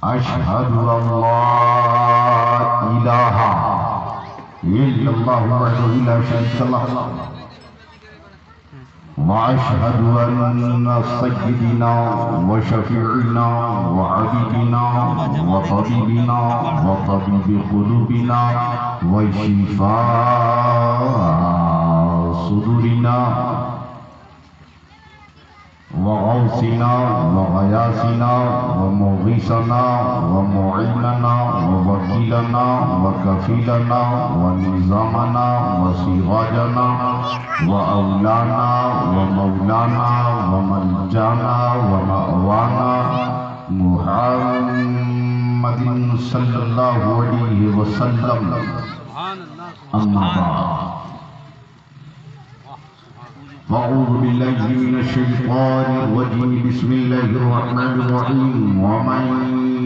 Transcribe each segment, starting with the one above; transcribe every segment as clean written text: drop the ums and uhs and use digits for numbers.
अशहदु अल्ला इलाहा इल्लल्लाहु वहदहु ला शरीका लहु व अशहदु अन्ना सय्यिदना व शफीअना व हबीबना व तबीबना व तबीबि कुलूबिना व शिफा सुदूरिना व गौसिना व गयासिना व मुगीसना व मुइनना व वकीलना व कफीलना व निज़ामना व सिराजना व औलाना व मौलाना व मलजाना व मअवाना मुहम्मदिन सल्लल्लाहु अलैहि वसल्लम। अम्मा बाद अऊज़ु बिल्लाहि मिनश शैतानिर रजीम बिस्मिल्लाहिर रहमानिर रहीम व मन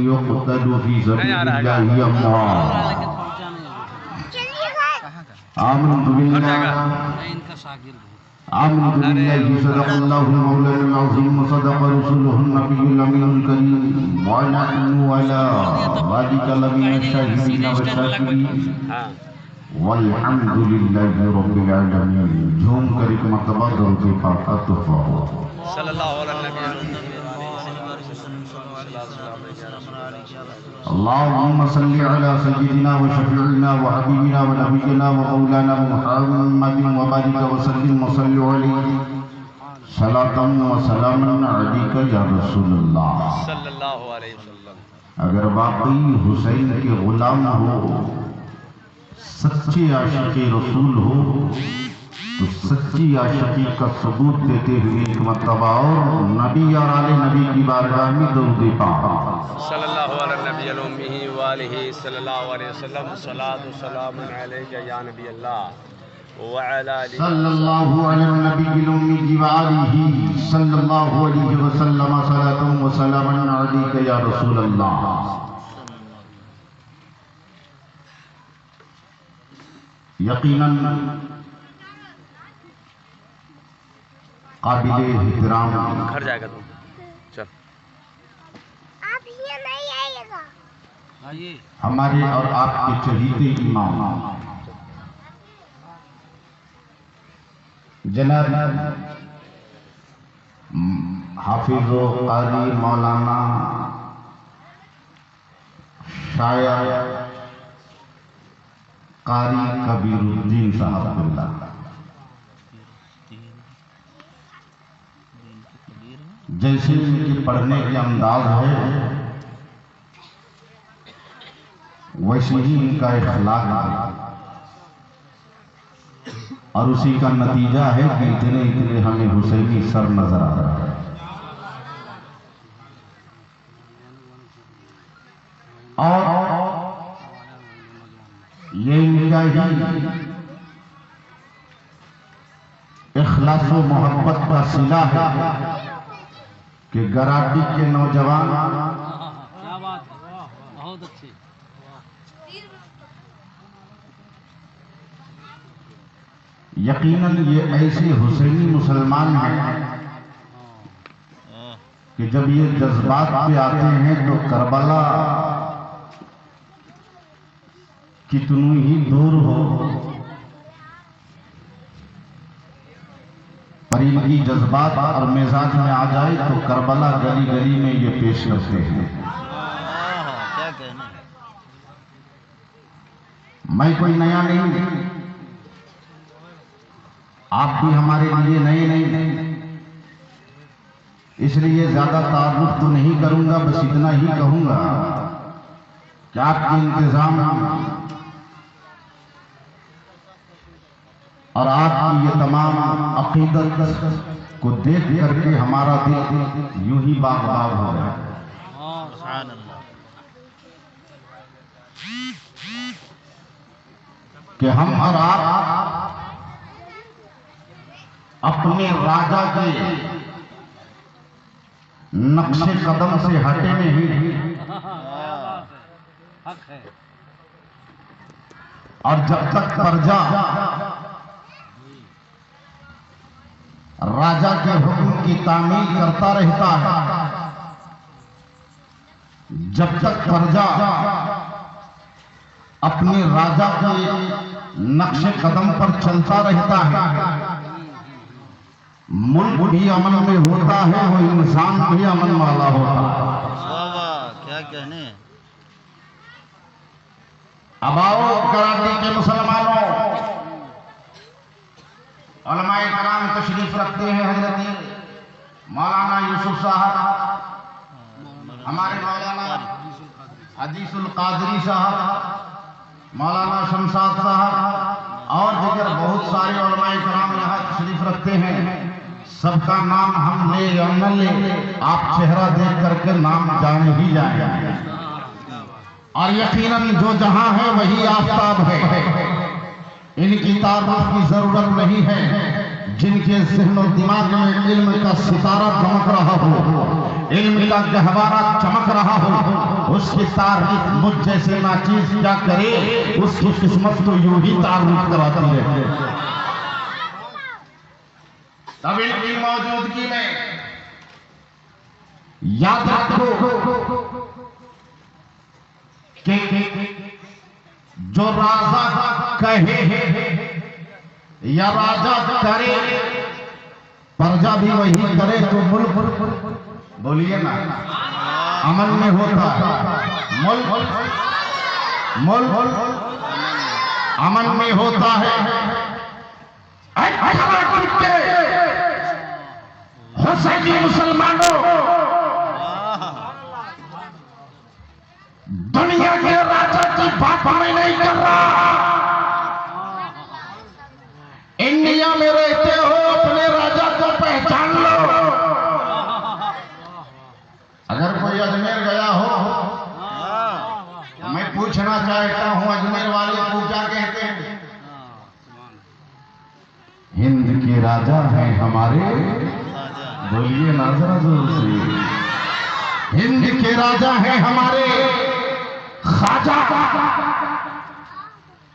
युक़तलु फी सबिलिल्लाहि आमनतु बिल्लाहि सदक़ल्लाहुल मौलानुल अज़ीम व सदक़ रसूलुहुन नबियुल अमीनुल करीम व नहनु अला ज़ालिका लमिनश शाहिदीन व शाकिरीन वल्हम्दुलिल्लाहि रब्बिल आलमीन। झूम कर एक मरतबा दरूद पाक का तोहफा हो सल्लल्लाहु अलैहि अल्लाहुम्मा सल्लि अला सय्यिदिना व शफीइना व हबीबिना व नबियिना व मौलाना मुहम्मदिन व बारिक व सल्लिम व सल्लु अलैहि सलातन व सलामन अलैका या रसूलल्लाह सल्लल्लाहु अलैहि वसल्लम। अगर वाकई हुसैन के गुलाम हो, सच्चे आशिक़े रसूल हो, तो सच्ची आशिकी का सबूत देते हुए एक मरतबा और नबी और आले नबी की बारगाह में दरूद पाक सल्लल्लाहु अलैहि व आलिहि सल्लल्लाहु अलैहि वसल्लम सलातु सलामुन अलैका या नबी अल्लाह व अला आलिहि सल्लल्लाहु अलैहि नबी उम्मी व आलिहि सल्लल्लाहु अलैहि वसल्लम सलातु व सलामुन अलैका या रसूल अल्लाह। यकीनन काबिले एहतराम घर जाएगा तुम चल आप ये नहीं आएगा हमारे और आपके चहीते इमाम जनाब हाफिज कारी मौलाना शायर कारी कबीरुद्दीन साहब जैसे इनके पढ़ने के अंदाज है वैसे ही इनका इखलाक है और उसी का नतीजा है कि इतने इतने हमें हुसैनी सर नजर आ रहा है। और ये इनका ही इखलास व मोहब्बत का सिला है कि गराटी के नौजवान क्या बात है, बहुत अच्छी यकीनन ये ऐसे हुसैनी मुसलमान हैं कि जब ये जज्बात पे आते हैं तो करबला कितनी ही दूर हो पर इनकी जज्बात और मिजाज में आ जाए तो करबला गली गली में ये पेश करते हैं। क्या कहना, मैं कोई नया नहीं, आप भी हमारे लिए नए नहीं, इसलिए ज्यादा तारुफ तो नहीं करूंगा, बस इतना ही कहूंगा कि आपके इंतजाम और आपकी ये तमाम अकीदत को देख करके हमारा दिल यूं ही बाग बाग हो गया। कि हम और आप अपने राजा के नक्शे कदम से हटे नहीं और जब तक प्रजा राजा के हुक्म की तामील करता रहता है जब तक प्रजा अपने राजा के नक्शे कदम पर चलता रहता है, मुल्क भी अमन में होता है, वो इंसान भी अमन वाला होता है। क्या कहने। अब आओ कराची के मुसलमानों, उलमाए कराम तशरीफ रखते हैं। हजरत मौलाना यूसुफ साहब, हमारे मौलाना हदीसुल कादरी साहब, मौलाना शमशाद साहब और दीगर बहुत सारे उलमाए कराम यहाँ तशरीफ रखते हैं। सबका नाम हम ले या न ले, आप चेहरा देख करके नाम जाने ही जाएंगे। और यकीनन जो जहां है वही आफताब है, इनकी तारीफ की जरूरत नहीं है। जिनके ज़हन और दिमाग में इल्म का सितारा चमक रहा हो, इल्म का गहवारा चमक रहा हो, उसकी तारीफ मुझ जैसे नाचीज क्या करे, उसकी किस्मत तो यूं ही तारीफ कराती है। तब इनकी मौजूदगी में याद रखो कि जो राजा कहे या राजा करे, प्रजा भी वही करे तो मुल्क, बोलिए ना, अमन में होता है। मुल्क अमन में होता है। हुसैनी मुसलमानों, दुनिया के राजा की बात मैं नहीं कर रहा। इंडिया में रहते हो, अपने राजा को पहचान लो। अगर कोई अजमेर गया हो, मैं पूछना चाहता हूं, अजमेर वाले को क्या कहते हैं? हिंद के राजा हैं हमारे, बोलिए ना जरा जोर से। हिंद के राजा हैं हमारे ख्वाजा।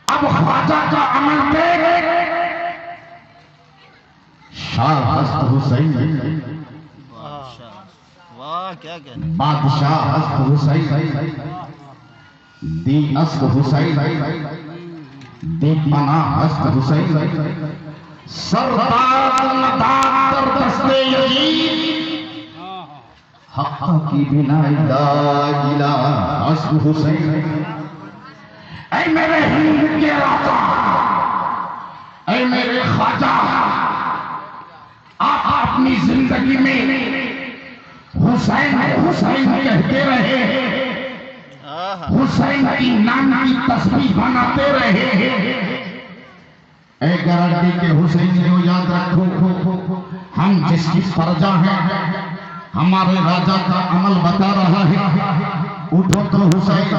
अब ख्वाजा का अमल देख, शाह हस्त हुसैन, वाह क्या कहने। बादशाह हस्त हुसैन, दी अस्क हुसैन, दी पनाह हस्त हुसैन, सरदार दस्ते यजीद, हक़ की बिना इला अस्क हुसैन। ऐ मेरे हिंद के राजा, ऐ मेरे ख्वाजा, आप अपनी जिंदगी में हुसैन हुसैन कहते रहे, हुसैन की नाम की तस्बीह बनाते रहे। एक गारंटी के हुसैन को याद रखो, हम जिसकी प्रजा हैं, हमारे राजा का अमल बता रहा है। उठो तो हुसैन,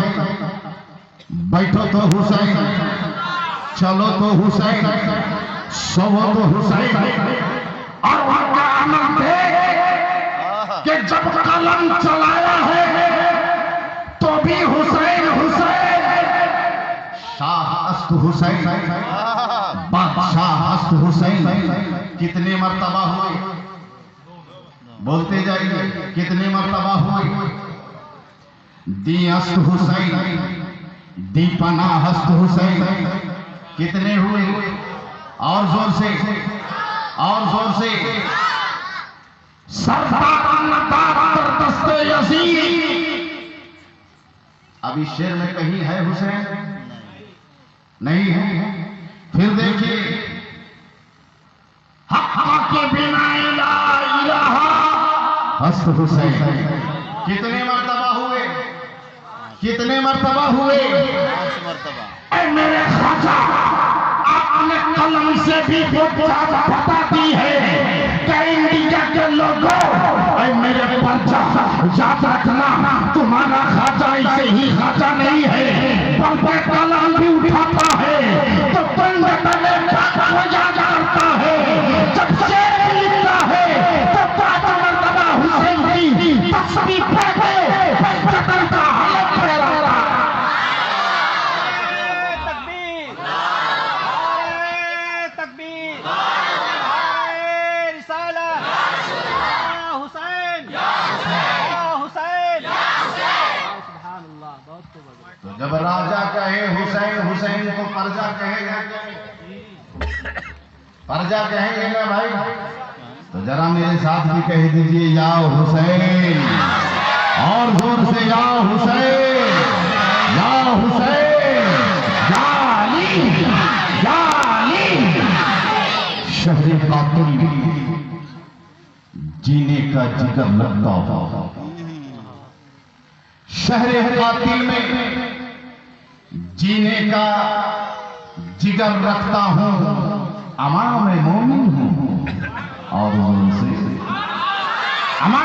बैठो तो हुसैन, चलो तो हुसैन, सोवो तो हुसैन। और उनका अमल देख कि जब कलम चलाया है तो भी हुसैन हुसैन, शाह अस्त हुसैन, बादशाह हस्त हुसैन। कितने मर्तबा हुए, बोलते जाइए, कितने मर्तबा हुए? दी अस्त हुसैन, दी पनाह हस्त हुसैन, कितने हुए? और जोर से, और जोर से। सरदार दस्ते यजीद। अभी शेर में कहीं है हुसैन? नहीं है। फिर देखिए, हक़ के बिना इलाहा हस्त हुसैन। कितने मर्तबा हुए? कितने मर्तबा हुए? 5 मर्तबा। ऐ मेरे ख्वाजा, आपने कलम से भी ज्यादा बता दी है कि इंडिया के लोगों, ऐ मेरे प्रजा, याद रखना, तुम्हारा ख्वाजा ऐसे ही ख्वाजा नहीं है, बल्कि कलम भी उठाता है तो बंद तले को याद करता है। जब शेर लिखता है तो 5 मर्तबा हुसैन की तस्बीह फेंके, जतन का हालत फैलाता। तकबीर, नारे तकबीर, नारे रिसालत, या हुसैन, या हुसैन, या हुसैन, या हुसैन। तो जब राजा कहे हुसैन, हुसैन को प्रजा कहेगा, प्रजा कहेंगे ना भाई, तो जरा मेरे साथ भी कह दीजिए या हुसैन, और जोर से या हुसैन, या हुसैन, या अली, या अली। शहरे कातिल जीने का जिगर लगता हो, शहरे कातिल में जीने का जिगर रखता हूं, अमा मैं मोमिन हूं और उनसे अमा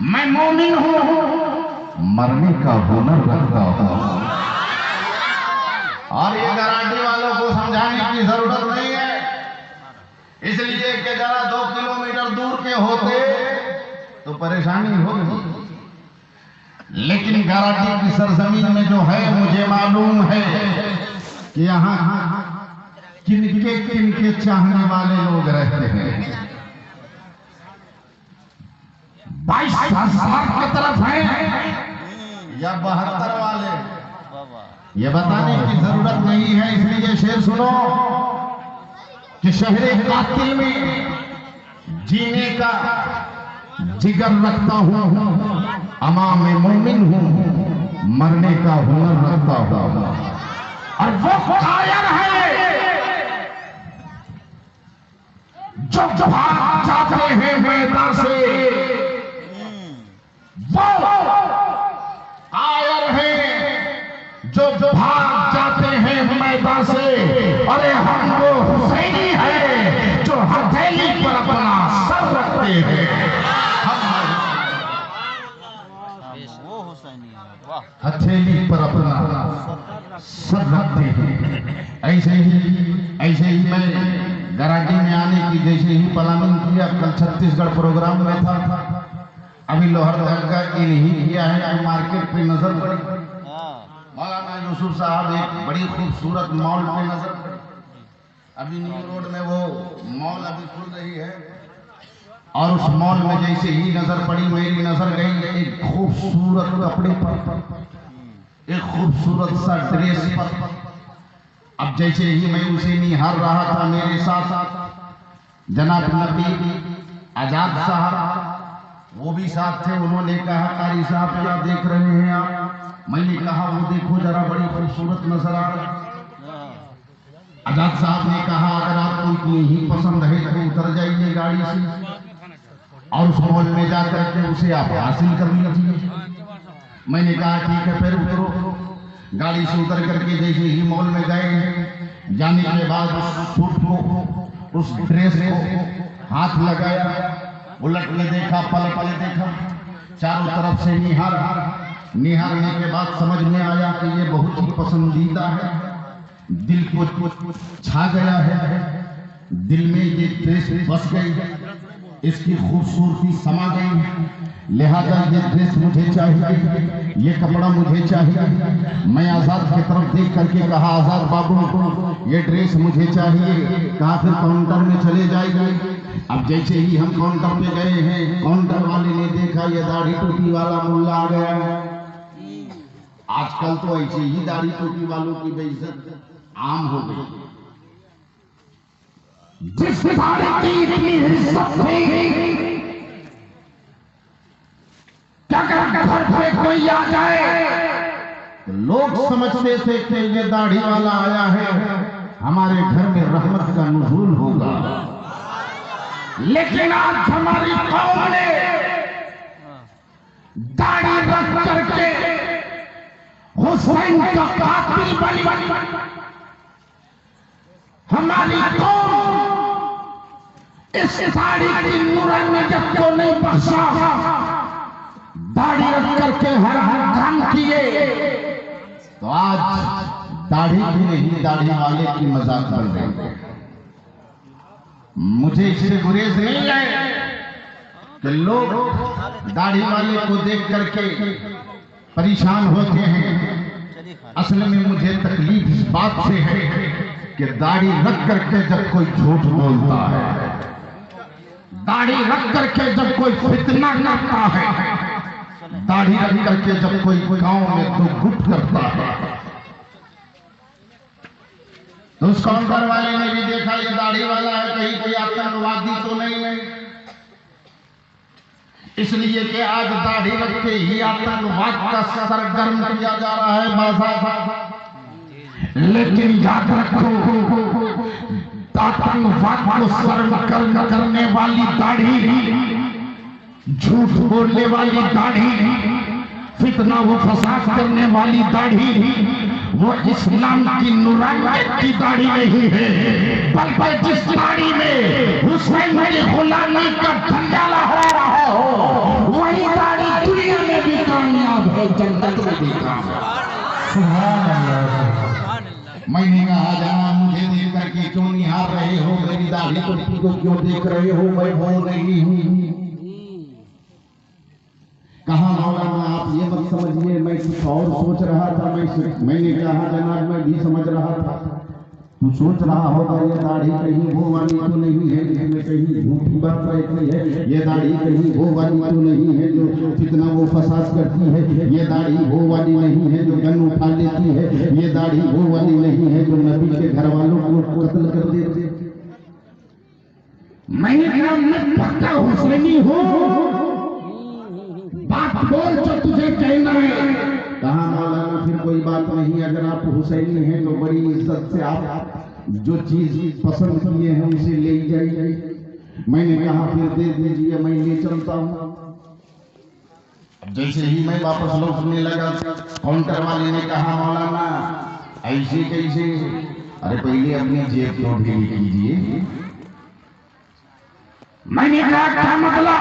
मैं मोमिन हूं, मरने का हुनर रखता हूं। और ये गारंटी वालों को समझाने की जरूरत नहीं है, इसलिए कि जरा 2 किलोमीटर दूर के होते तो परेशानी होगी, लेकिन गारंटी की सरजमीन में जो है मुझे मालूम है कि यहाँ किनके किनके चाहने वाले लोग रहते हैं। 22,000 की तरफ है या 72 वाले, ये बताने की जरूरत नहीं है, इसलिए शेर सुनो कि शहरे कातिल में जीने का जिगर रखता हूं, अमा मैं मोमिन हूं, मरने का हुनर रखता हूं। और वो कायर है जो भाग जाते हैं मैदान से, वो कायर है जो भाग जाते हैं मैदान से। अरे हम वो हुसैनी है जो हथेली पर अपना सर रखते हैं, वो हुसैनी है, वाह। हथेली पर अपना सर रखते हैं। ऐसे ही मैं गारंटी में आने की जैसे ही प्लानिंग किया, कल छत्तीसगढ़ प्रोग्राम में था, अभी लोहरदगा का इन ही किया है, मार्केट पे नजर पड़ी, मौलाना यूसुफ साहब एक बड़ी खूबसूरत मॉल पे नजर पड़ी, अभी न्यू रोड में वो मॉल अभी खुल रही है, और उस मॉल में जैसे ही नजर पड़ी मेरी नजर गई एक खूबसूरत कपड़े पर, एक खूबसूरत सा ड्रेस पर। अब जैसे ही मैं उसे निहार रहा था, मेरे साथ जनाब नकीब आजाद साहब वो भी साथ थे, उन्होंने कहा कारी साहब क्या देख रहे हैं आप? मैंने कहा वो देखो जरा बड़ी खूबसूरत नजर आ रहा है। आजाद साहब ने कहा अगर आपको इतनी ही पसंद है तो उतर जाइए गाड़ी से और उस मॉल में जाकर के उसे आप हासिल कर लीजिए। मैंने कहा ठीक है फिर उतरो। गाड़ी से उतर करके जैसे ही मॉल में गए, जाने के बाद उस सूट को, उस ड्रेस को हाथ लगाया, उलट में देखा, पल पल देखा, चारों तरफ से निहारने के बाद समझ में आया कि ये बहुत ही पसंदीदा है, दिल को छा गया है, दिल में ये ड्रेस बस गई, इसकी खूबसूरती समा गई, लिहाजा ये ड्रेस मुझे चाहिए, ये कपड़ा मुझे चाहिए। मैं आजाद की तरफ देख करके कहा आजाद बाबू ये ड्रेस मुझे चाहिए। कहा फिर काउंटर में चले जाएगी। अब जैसे ही हम काउंटर पे गए हैं, काउंटर वाले ने देखा ये दाढ़ी टोपी वाला मुल्ला आ गया। आजकल तो ऐसे ही दाढ़ी टोपी वालों की बेइज्जत आम हो गई। जिस दाढ़ी की इतनी इज्जत थी, क्या घर पे कोई आ जाए लोग समझते थे कि ये दाढ़ी वाला आया है, हमारे घर में रहमत का नुज़ूल होगा। लेकिन आज हमारी कौम ने दाढ़ी रख करके हुसैन का कातिल बन हमारी कौम इस दाढ़ी की नूरानियत को नहीं बख्शा। दाढ़ी रख करके हर काम किए, तो आज दाढ़ी भी नहीं दाढ़ी वाले की मजाक बन गई। मुझे इससे गुरेज नहीं है कि लोग दाढ़ी वाले को देख करके परेशान होते हैं। असल में मुझे तकलीफ इस बात से है कि दाढ़ी रख करके जब कोई झूठ बोलता है, दाढ़ी रख करके जब कोई फितना करता है, दाढ़ी रख करके जब कोई गांव में तो गुट करता है तो उस काउंटर वाले ने भी देखा ये दाढ़ी वाला है, कहीं कोई आतंकवादी तो नहीं है, इसलिए कि आज दाढ़ी रख के ही आतंकवाद का सरगर्म किया जा रहा है बाजार। लेकिन याद रखो आतंकवाद को सरगर्म करने वाली दाढ़ी, झूठ बोलने वाली दाढ़ी, फितना व फसाद करने वाली दाढ़ी वो इस्लाम की नूरानियत की दाढ़ी नहीं है, बल्कि जिस दाढ़ी में हुसैन की गुलामी का झंडा हो रहा हो वही दाढ़ी दुनिया में भी कामयाब है, जन्नत में भी कामयाब। सुभान अल्लाह। मैंने कहा जाना मुझे देख करके क्यों निहार रहे हो, मेरी दाढ़ी को क्यों देख रहे हो, मैं बोल रही हूँ। कहा मौलाना आप ये मत समझिए, मैं कुछ और सोच रहा था। मैंने कहा जनाब मैं भी समझ रहा था, तू सोच रहा होगा ये दाढ़ी कहीं वो वाली तो नहीं है जिसमें कहीं झूठी बात रहती है, ये दाढ़ी कहीं वो वाली तो नहीं है जो फितना वो फसाद करती है, ये दाढ़ी वो वाली नहीं है जो गन उठा लेती है, ये दाढ़ी वो वाली नहीं है जो नबी के घर वालों को कत्ल कर देती है। मैंने कहा मैं पक्का हुसैनी हूँ, बात बोल जो तुझे कहना है। कहा मौलाना फिर कोई बात नहीं, अगर आप हुसैनी हैं तो बड़ी इज्जत से आप जो चीज पसंद किए हैं उसे ले जाइए। मैंने कहा फिर दे दीजिए, मैं ले चलता हूँ। जैसे ही मैं वापस लौटने लगा काउंटर वाले ने कहा मौलाना ऐसे कैसे, अरे पहले अपनी जेब तो ढीली कीजिए। मैंने कहा क्या मतलब,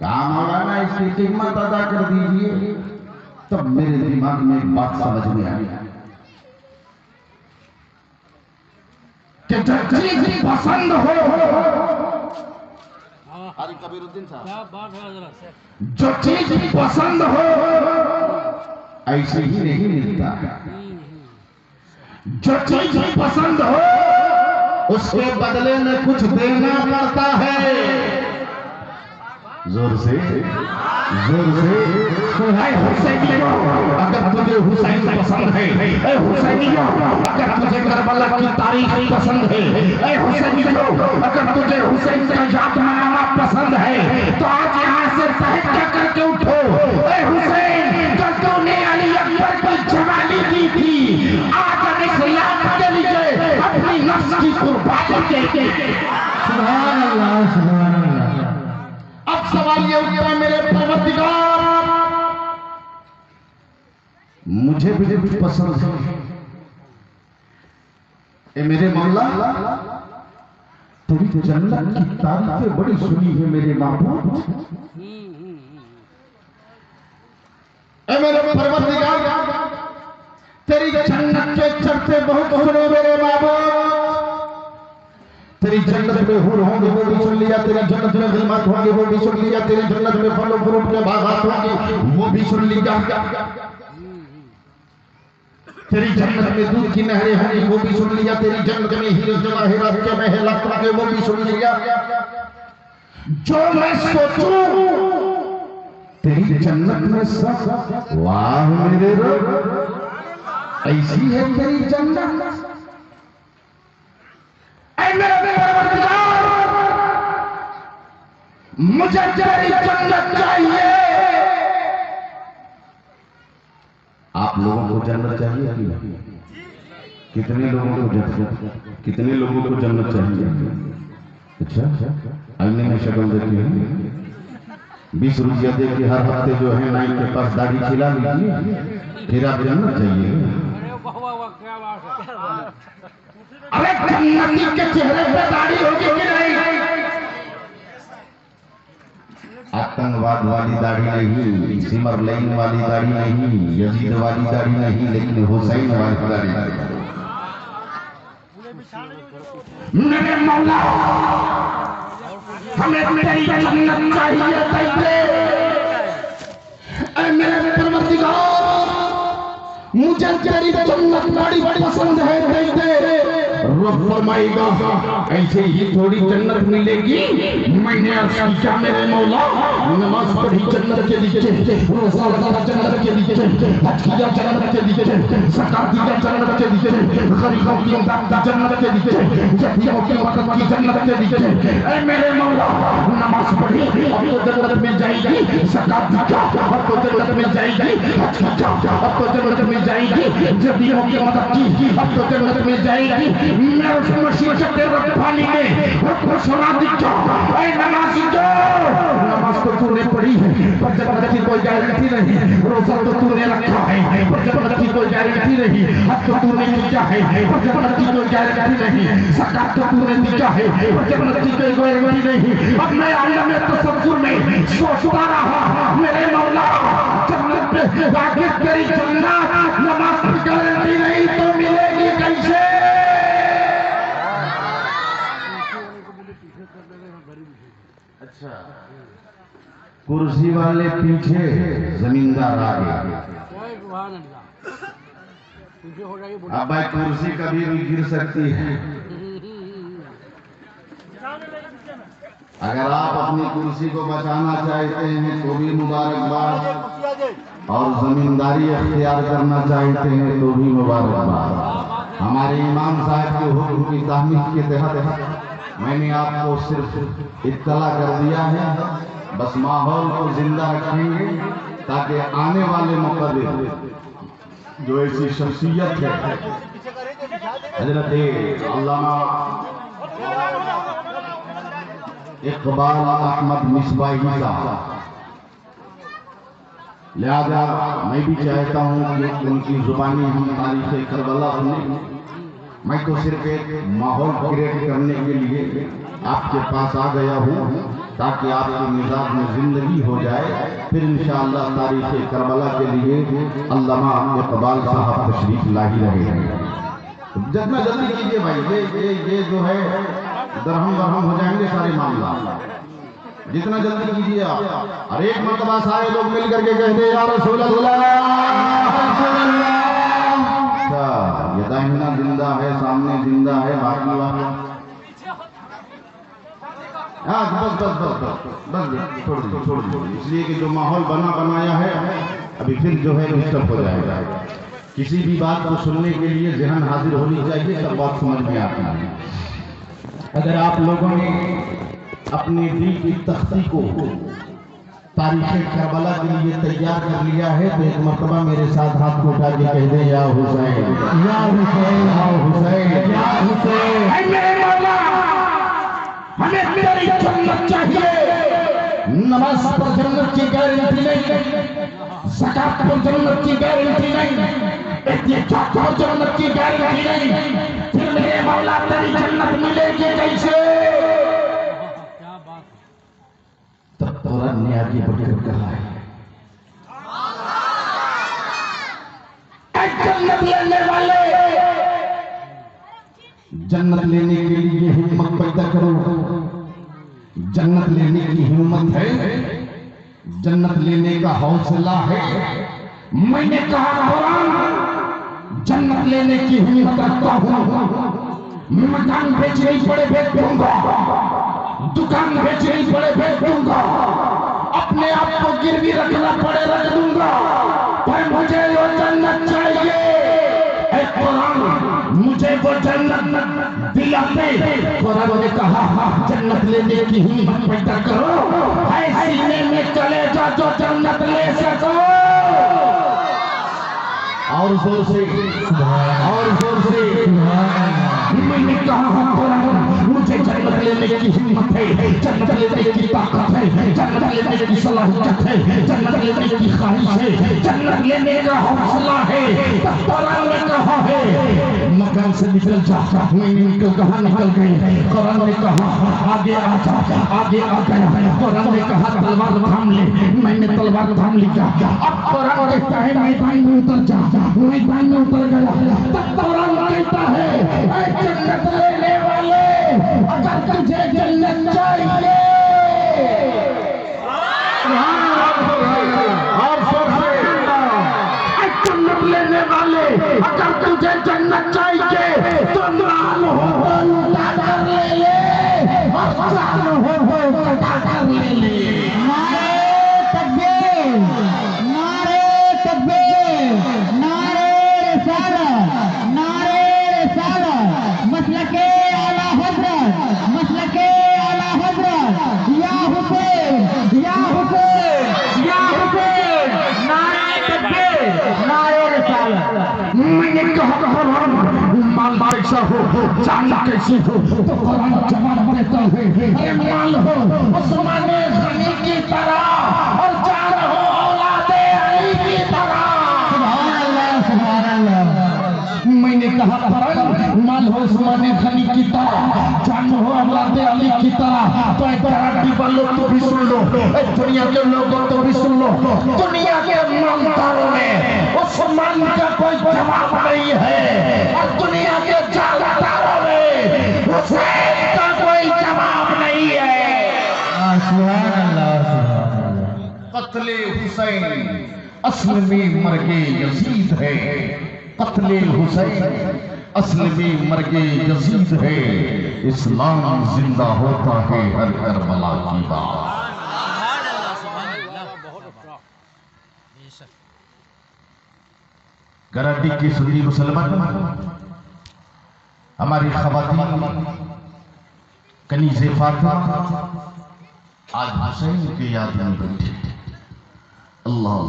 कहा मौलाना इसकी कीमत अदा कर दीजिए। तब मेरे दिमाग में एक बात समझ में आई कि जो चीज पसंद हो, कबीरुद्दीन साहब, जो चीज पसंद हो ऐसे ही नहीं मिलता, जो चीज पसंद हो उसके बदले में कुछ देना पड़ता है। जोर से अगर तुझे हुसैन पसंद है, अगर तुझे करबला की तारीख पसंद है, अगर तुझे हुसैन का याद मनाना पसंद है तो आज यहाँ से तहज्जुद करके उठो। हुसैन जो तूने अली अकबर की जवानी दी थी, आज इस्लाम के लिए अपनी नफ्स की कुर्बानी देके। सुभान अल्लाह, सुभान अल्लाह। अब सवाल ये उठा मेरे परवरदिगार, मुझे भी पसंद है ए मेरे मौला, तेरी जन्नत की तारीफें बड़ी सुनी है मेरे महबूब। ए मेरे परवरदिगार तेरी जन्नत के चर्चे बहुत सुने मेरे महबूब। तेरी जन्नत में हूर होंगे वो भी सुन लिया, तेरी जन्नत में ग़िलमान होंगे वो भी सुन लिया, तेरी जन्नत में फल और फ्रूट के बागात होंगे वो भी सुन लिया, तेरी जन्नत में दूध की नहरें होंगी वो भी सुन लिया, तेरी जन्नत में हीरे जवाहिरात के महल होंगे वो भी सुन लिया। जो मैं सोचूं तेरी जन्नत में सब, वाह मेरे रब ऐसी है तेरी जन्नत। मुझे तेरी जन्नत चाहिए। आप लोगों को जन्नत चाहिए? कितने लोगों को जन्नत चाहिए? अच्छा, आईने में शक्ल देखी है, 20 रुपया दे के हर हफ्ते जो है नाई के पास दाढ़ी खिला लीजिए, फिर आप जन्नत चाहिए। अरे जन्नती के चेहरे पे दाढ़ी होगी कि नहीं? आतंकवाद वाली दाढ़ी नहीं, सिमर लाइन वाली दाढ़ी नहीं, यजीद वाली दाढ़ी नहीं, लेकिन हुसैन वाली दाढ़ी। मेरे मौला हमें तेरी जन्नत चाहिए, मेरे परवरदिगार मुझे तेरी जन्नत बड़ी पसंद है। रब फरमाएगा ऐसे ही थोड़ी जन्नत मिलेगी। मैंने अर्ज़ किया मेरे मौला नमाज पढ़ी जन्नत के नीचे, रोज़ा रखा जन्नत के नीचे, हज किया जन्नत के नीचे, ज़कात दिया जन्नत के नीचे, गरीबों की इमदाद जन्नत के नीचे, यतीमों की मदद की जन्नत के नीचे। ऐ मेरे मौला नमाज पढ़ी अब तो जन्नत मिल जाएगी, ज़कात दिया अब तो जन्नत मिल जाएगी, हज किया अब तो जन्नत मिल जाएगी, यतीमों की मदद की अब तो जन्नत मिल जाएगी। मैं उस मशीशत रब्बानी में को सुना दिया, ऐ नमाज़ी जो नमाज तो तूने पढ़ी है पर जन्नत की कोई गारंटी नहीं, रोज़ा तो तूने रखा है पर जन्नत की कोई गारंटी नहीं, हज तो तूने किया है पर जन्नत की कोई गारंटी नहीं, ज़कात तो तूने दिया है पर जन्नत की कोई गारंटी नहीं। अब मैं आलम तसव्वुर में सोचता रहा मेरे मौला जन्नत पे आगे तेरी जन्नत नमाज की गारंटी नहीं तो मिलेगी कैसे? अच्छा कुर्सी वाले पीछे जमींदार आगे। अब भाई कुर्सी कभी भी गिर सकती है। अगर आप अपनी कुर्सी को बचाना चाहते हैं तो भी मुबारकबाद, और जमींदारी अख्तियार करना चाहते हैं तो भी मुबारकबाद। हमारे इमाम साहब के हुक्म की तामील के तहत मैंने आपको सिर्फ इत्तला कर दिया है, बस माहौल को जिंदा रखेंगे ताकि आने वाले मुक़र्रिर जो ऐसी शख्सियत है हजरत अल्लामा इकबाल अहमद मिसबाही साहब, लिहाजा मैं भी चाहता हूँ कि उनकी जुबानी हम तारीख़ करबला सुने। मैं तो सिर्फ एक माहौल क्रिएट करने के लिए आपके पास आ गया हूँ ताकि आपके मिजाज में जिंदगी हो जाए, फिर इंशाअल्लाह तारीख़ करबला के लिए अल्लामा इकबाल साहब तशरीफ लाही रहेंगे। जितना जल्दी कीजिए भाई, ये जो है दरहम बरहम हो जाएंगे सारे मामला, जितना जल्दी कीजिए आप। और एक मरतबा सारे लोग मिल करके कहते या रसूल अल्लाह। ये दाहिना जिंदा है, सामने जिंदा है, बाकी वाला हाँ बस छोड़ दीजिए, इसलिए कि जो माहौल बनाया है अभी फिर जो है डिस्टर्ब हो जाएगा। किसी भी बात को सुनने के लिए ज़हन हाजिर होनी चाहिए, तब बात समझ में आती है। अगर आप लोगों ने अपने दिल की तख्ती को तारीख़ करबला के लिए तैयार कर लिया है तो एक मरतबा मेरे साथ हाथ को उठा के कह दे या हुसैन, या हुसैन, या हुसैन, या हुसैन। मेरे मौला हमें तेरी जन्नत चाहिए। नमाज पर जन्नत की गारंटी नहीं, ज़कात पर जन्नत की गारंटी नहीं, इत्तिकाद पर जन्नत की गारंटी नहीं, फिर मेरे मौला तेरी जन्नत मिलेगी कैसे? तब कुरान ने आगे बढ़कर कहा है जन्नत लेने वाले, जन्नत लेने के लिए हिम्मत पैदा करो। जन्नत लेने की हिम्मत है, जन्नत लेने का हौसला है। मैंने कहा कुरान जन्नत लेने की हिम्मत रखता हूँ, मकान बेचने पड़े बेच दूंगा, दुकान बेचनी पड़े बेच दूंगा, अपने आप को गिरवी रखना पड़े रख दूंगा, पर मुझे वो जन्नत चाहिए। ऐ कुरान मुझे वो जन्नत दिलाते। कुरान ने कहा जन्नत लेने की हिम्मत पैदा करो, ऐ सीने में चले जा जो जन्नत ले सको। और जोर से, और जोर से मैंने कहा मुझे जन्नत लेने की हिम्मत है, जन्नत लेने की ताकत है, जन्नत लेने की सलाहियत है, जन्नत लेने की ख्वाहिश है, जन्नत लेने का हौसला है। कुरान ने कहा है मकान से निकल जा, मैं निकल कहाँ निकल गई। कुरान ने कहा आगे आ जा, आगे आ गया। कुरान ने कहा तलवार थाम ले, मैंने तलवार थाम लिया। अब कुरान कहता है मैदान में उतर जा, मैदान में उतर गया। तब कुरान कहता है जन्नत लेने वाले अगर तुझे जन्नत चाहिए जन्नत लेने वाले अगर तुझे जन्नत चाहिए तो नाम हो मैंने कहा माल कैसा हो, जान कैसी हो, तो कुरान जवाब देता है, अरे माल हो उस्मान गनी की तरह और जान हो औलादे अली की तरह। सुभान अल्लाह, सुभान अल्लाह। मैंने कहा माल हो उस्मान गनी की तरह, जान हो औलादे अली की तरह। तो एक वालों तो भी सुन लो, दुनिया के लोगों तो भी सुन लो, दुनिया के मालदारों में उस्मान का कोई जवाब नहीं है और दुनिया के जालदारों में हुसैन का कोई जवाब नहीं है। सुभान अल्लाह, सुभान अल्लाह। कत्ले हुसैन असल में मर्गे यजीद है, कत्ले हुसैन असल में मर्गे यजीद है, इस्लाम जिंदा होता है हर करबला की बात। कराची की सुन्नी मुसलमान हमारी खवातीन कनीज़े फातिमा आज हुसैन के याद में बैठे। अल्लाह,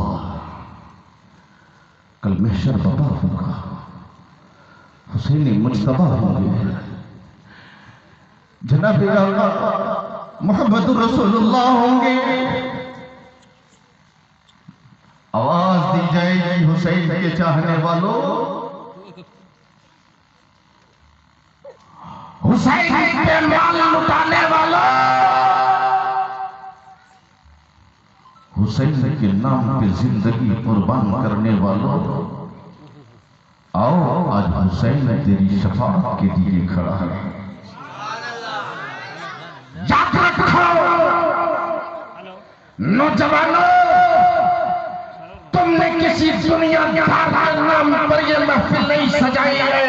कल महशर बता होगा, हुसैन मुज्तबा होंगे, जनाब मोहम्मद रसूलुल्लाह होंगे। आवाज दी जाएगी हुसैन के चाहने वालों, हुसैन के माल लुटाने वालों, हुसैन के नाम पे जिंदगी कुर्बान करने वालों, आओ आज हुसैन तेरी शफाअत के लिए खड़ा है। याद रखो नौजवानों, तुमने किसी दुनियादार के नाम पर यह महफिल नहीं सजाई है,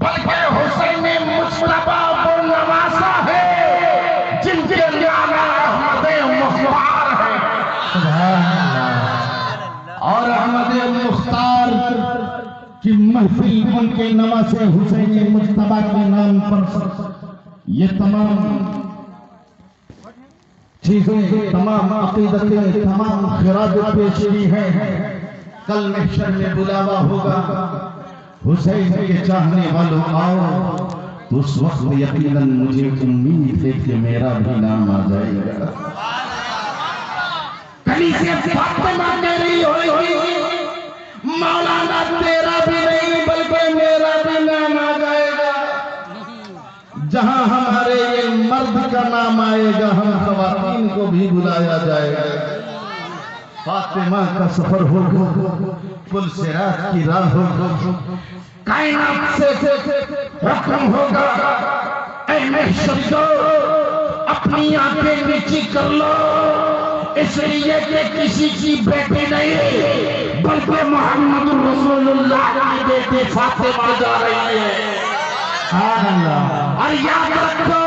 बल्कि हुसैन मुस्तफा को नवासा है जिनके नाम अहमद मुख्तार है। और अहमद मुख्तार की महफिल उनके नवासे हुसैन मुस्तफा के नाम पर ये तमाम चीजें, तमाम अकीदतें, तमाम खिराज पेश की हैं। कल महशर में बुलावा होगा, हुसैन के चाहने वालों आओ, तो उस वक्त यकीनन मुझे उम्मीद है कि मेरा भी नाम आ जाएगा। कनीज़े फातिमा तेरी होगी, मौलाना तेरा भी नहीं बल्कि मेरा भी नाम आ जाएगा। जहां हमारे ये मर्द का नाम आएगा, हम ख़वातीन को भी बुलाया जाएगा। फातिमा का सफर होगा, पुल सिरात की राह होगा, कायनात से हुक्म होगा, ऐ महशर अपनी आंखें नीची कर लो, इसलिए कि किसी की बेटी नहीं बल्कि मोहम्मद रसूलुल्लाह की बेटी फातिमा जा रही है। और याद रखो,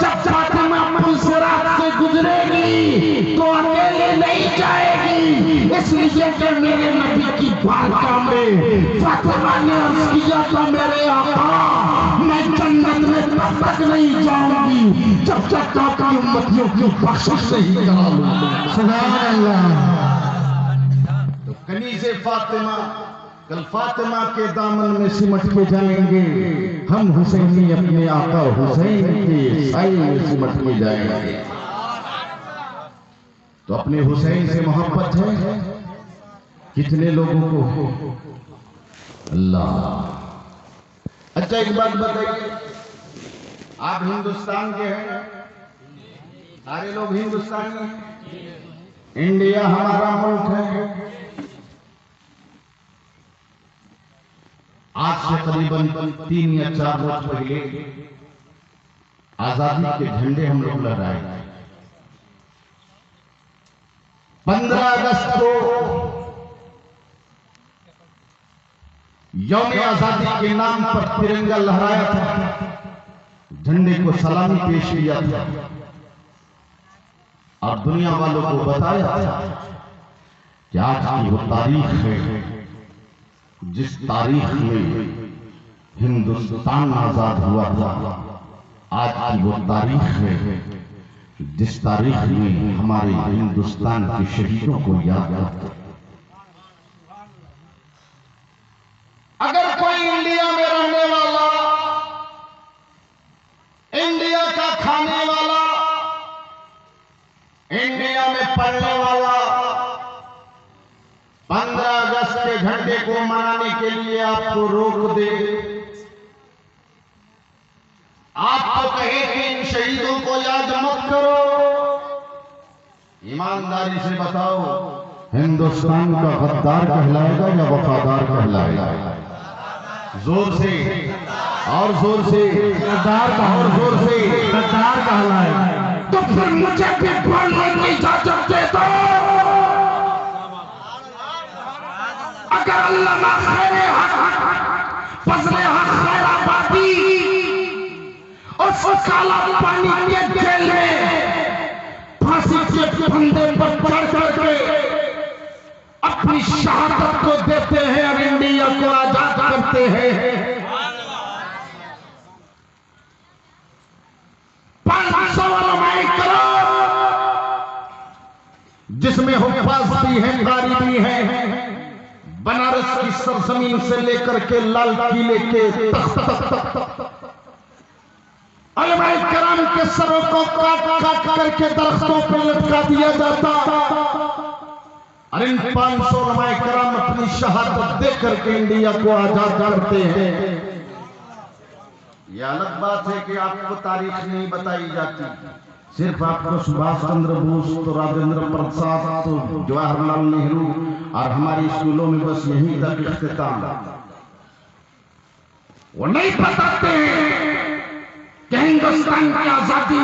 जब फातिमा पुल सिरात से गुजरेगी तो अकेले नहीं जाएगी, इसलिए कि मेरे नबी की बारगाह में फातिमा ने अर्ज किया था, मेरे आका मैं जन्नत में तब तक नहीं जाऊंगी जब तक आपकी उम्मतियों की बख्शिश नहीं करा लूं। सुभान अल्लाह। तो कनीज़े फातिमा कल फातिमा के दामन में सिमट के जाएंगे, हम हुसैनी अपने आका हुसैन के साए में सिमट के जाएंगे। तो अपने हुसैन से मोहब्बत है कितने लोगों को? अल्लाह। अच्छा एक बात बताइए, आप हिंदुस्तान के हैं, सारे लोग हिंदुस्तानी हैं, इंडिया हमारा मुल्क है। आज से करीबन 3 या 4 वर्ष पहले आजादी के झंडे हम लोग लहराए। 15 अगस्त को यौम आजादी के नाम पर तिरंगा लहराया था, झंडे को सलामी पेश किया था और दुनिया वालों को बताया था कि आज की वो तारीख है जिस तारीख में हिंदुस्तान आजाद हुआ था। आज की वो तारीख है जिस तारीख में हमारे हिंदुस्तान के शहीदों को याद करता। झंडे को मनाने के लिए आपको रोक दे, आपको कहे कि इन शहीदों को याद मत करो, ईमानदारी से बताओ, हिंदुस्तान का गद्दार कहलाएगा या वफादार कहलाएगा? जोर से और जोर से, गद्दार का, और जोर से गद्दार कहलाएगा। तो फिर मुझे भी बोलने की इजाजत दे दो। अगर अल्लामा खैरे हक फजले हक खैराबादी उस काला पानी के जेल में फांसी के फंदे पर चढ़ करके अपनी शहादत को देते हैं और इंडिया को आजाद करते हैं। 500 उलमाए किराम जिसमें हुफ़ाज़ भी हैं, कारी भी हैं, बनारस की सरजमीन से लेकर के लाल किले के तख्त तक उलमाए किराम के सरों को काट करके दरख्तों पर लटका दिया जाता और इन 500 उलमाए किराम अपनी शहादत दे करके इंडिया को आजाद करते हैं। यह अलग बात है कि आपको तारीख नहीं बताई जाती, सिर्फ आपको सुभाष चंद्र बोस तो राजेंद्र प्रसाद तो जवाहरलाल नेहरू और हमारे स्कूलों में बस यहीं तक इख्तिताम। वो नहीं बताते हैं कि हिंदुस्तान की आजादी